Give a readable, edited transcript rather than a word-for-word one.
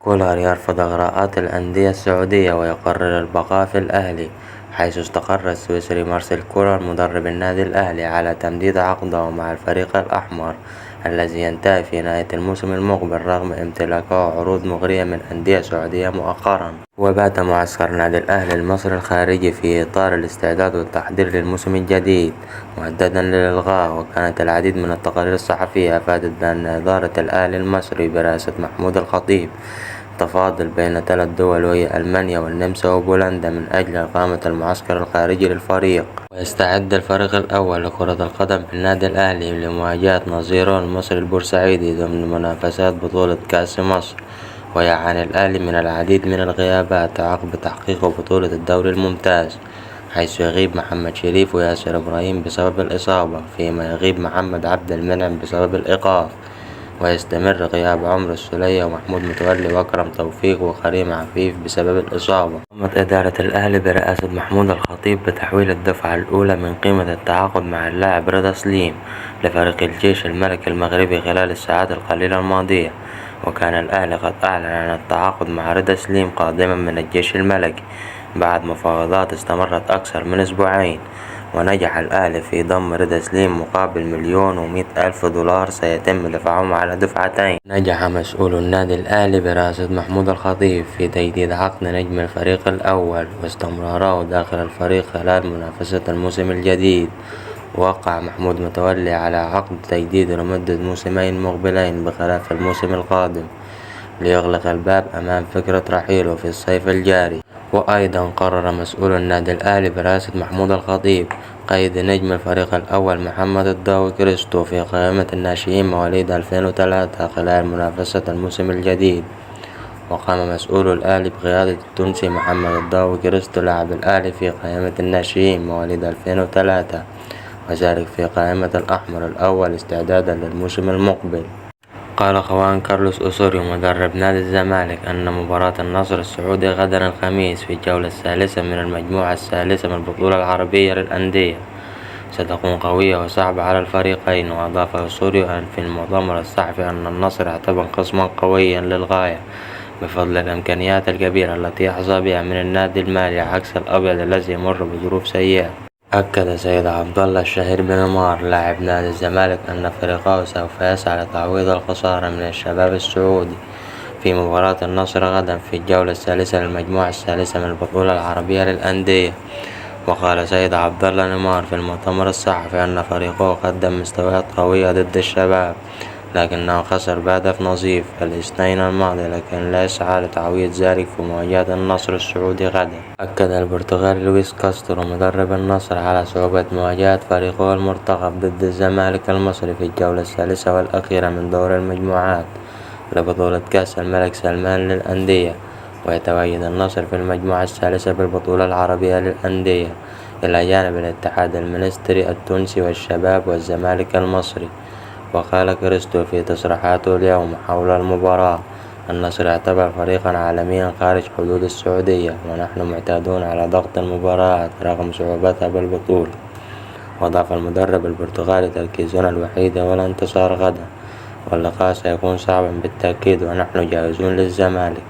كولر يرفض إغراءات الأندية السعودية ويقرر البقاء في الأهلي، حيث استقر السويسري مارسيل كولر مدرب النادي الأهلي على تمديد عقده مع الفريق الأحمر الذي ينتهي في نهاية الموسم المقبل رغم امتلاكه عروض مغرية من أندية سعودية مؤخرا. وبات معسكر نادي الأهلي المصري الخارجي في إطار الاستعداد والتحضير للموسم الجديد مهددا للإلغاء، وكانت العديد من التقارير الصحفية أفادت بأن إدارة الأهلي المصري برئاسة محمود الخطيب تفاضل بين 3 دول وهي ألمانيا والنمسا وبولندا من أجل إقامة المعسكر الخارجي للفريق. ويستعد الفريق الأول لكرة القدم في النادي الأهلي لمواجهة نظيره المصري البورسعيدي ضمن منافسات بطولة كأس مصر، ويعاني الأهلي من العديد من الغيابات عقب تحقيق بطولة الدوري الممتاز، حيث يغيب محمد شريف وياسر إبراهيم بسبب الإصابة، فيما يغيب محمد عبد المنعم بسبب الإيقاف، ويستمر غياب عمرو السولية ومحمود متولي وأكرم توفيق وكريم عفيف بسبب الإصابة. قامت إدارة الأهلي برئاسة محمود الخطيب بتحويل الدفعة الأولى من قيمة التعاقد مع اللاعب رضا سليم لفريق الجيش الملكي المغربي خلال الساعات القليلة الماضية، وكان الأهلي قد أعلن عن التعاقد مع رضا سليم قادما من الجيش الملكي بعد مفاوضات استمرت أكثر من أسبوعين، ونجح الأهلي في ضم رضا سليم مقابل 1,100,000 دولار سيتم دفعهم على دفعتين. نجح مسؤول النادي الأهلي برئاسة محمود الخطيب في تجديد عقد نجم الفريق الأول واستمراره داخل الفريق خلال منافسة الموسم الجديد. وقع محمود متولي على عقد تجديد لمدة موسمين مقبلين بخلاف الموسم القادم ليغلق الباب أمام فكرة رحيله في الصيف الجاري. وأيضا قرر مسؤول النادي الأهلي برئاسة محمود الخطيب قيد نجم الفريق الأول محمد الضاوي كريستو في قائمة الناشئين مواليد 2003 خلال منافسة الموسم الجديد. وقام مسؤول الأهلي بقيادة التونسي محمد الضاوي كريستو لاعب الأهلي في قائمة الناشئين مواليد 2003 وشارك في قائمة الأحمر الأول استعدادا للموسم المقبل. قال خوان كارلوس أوسوريو مدرب نادي الزمالك أن مباراة النصر السعودي غدا الخميس في الجولة الثالثة من المجموعة الثالثة من البطولة العربية للأندية ستكون قوية وصعبة على الفريقين. وأضاف أوسوريو في المؤتمر الصحفي أن النصر اعتبر خصما قويا للغاية بفضل الإمكانيات الكبيرة التي يحظى بها من النادي المالي عكس الأبيض الذي يمر بظروف سيئة. أكد سيد عبد الله الشهير بن مار لاعب نادي الزمالك أن فريقه سوف يسعى لتعويض الخسارة من الشباب السعودي في مباراة النصر غدا في الجولة الثالثة للمجموعة الثالثة من البطولة العربية للأندية. وقال سيد عبد الله نيمار في المؤتمر الصحفي أن فريقه قدم مستويات قوية ضد الشباب لكنه خسر بهدف نظيف الاثنين الماضي، لكن لا يسعى لتعويض ذلك في مواجهة النصر السعودي غدا. أكد البرتغالي لويس كاسترو مدرب النصر على صعوبة مواجهة فريقه المرتقب ضد الزمالك المصري في الجولة الثالثة والأخيرة من دور المجموعات لبطولة كأس الملك سلمان للأندية، ويتواجد النصر في المجموعة الثالثة بالبطولة العربية للأندية إلى جانب الاتحاد المنستيري التونسي والشباب والزمالك المصري. وقال كريستو في تصريحاته اليوم حول المباراة: النصر يعتبر فريقا عالميا خارج حدود السعودية ونحن معتادون على ضغط المباريات رغم صعوبتها بالبطولة. وأضاف المدرب البرتغالي: تركيزنا الوحيد هو الانتصار غدا واللقاء سيكون صعبا بالتأكيد ونحن جاهزون للزمالك.